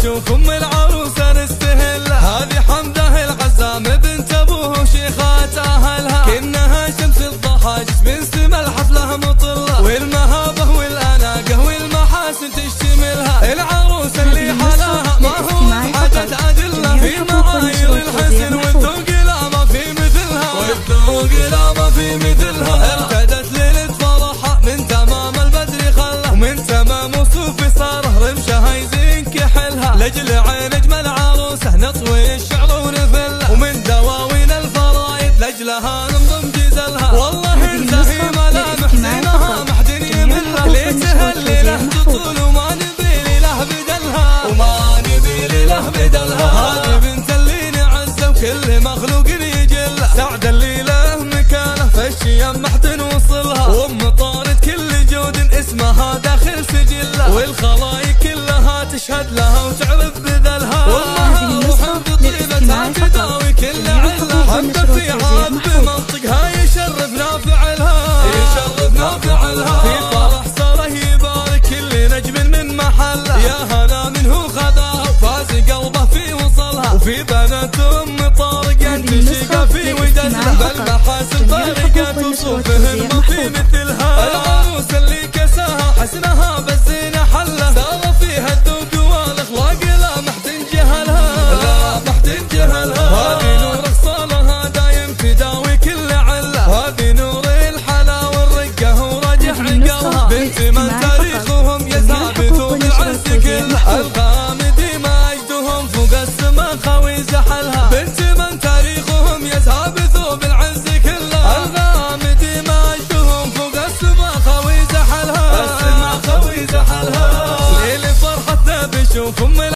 بشوف ام العروسه نستهلها. هذه حمده العزام بنت ابوه شيخات اهلها، كانها شمس الضحى جسم سما الحفله مطله، والمهابه والاناقه والمحاسن تشتملها. العروسه اللي حلاها ما هو حاجه ادله، في معايير الحسن والذوق لا ما في مثلها، والذوق لا ما في مثلها. ارتدت ليله فرحها من تمام البدر خلها، ومن تمام وصوفي صاره رمشها يزين كحلها. لاجل عين اجمل عروسه نطوي الشعر ونفلها، ومن دواوين الفرايد لاجلها ننضم جزلها. والله انتهي ملامح زينها ما حد يملها، ليتها الليله تطول وما نبي له بدلها، وما نبي له بدلها. هذه بنت اللي نعزه وكل مخلوق يجلها، سعد الليله مكانه فالشيم ما حد نوصلها، وام طارد كل جود اسمها داخل سجلها، والخلايق كلها تشهد لها وتعرف بذلها. والله وحمد طيبتها تداوي كل عله، حمد في عاد بمنطقها يشرفنا فعلها، يشرفنا فعلها. في فرح صاره يبارك كل نجم من محله، يا هلا منه خذاها وفاز قلبه في وصلها. وفي بنات ام طارق تشقى في ودلها، بل محاسن طريقات وصوفهن ما في مثلها. العروس اللي كساها حسنها بالزينه حله، سار فيها الذوق والاخلاق لا ما حد ينجهلها، لا ما حد ينجهلها. هذه نور خصالها دايم تداوي كل عله، هذه نور الحلا والرقه وراجح عقلها. بنت من تاريخهم يزهى بثوب العز كله، الغامدي ما اجدهم فوق السما خوي زحلها. بنت من تاريخهم يزهى بثوب العز كله، الغامدي ما اجدهم فوق السما خوي زحلها، السما خوي زحلها. ليل فرحتنا بشوف ام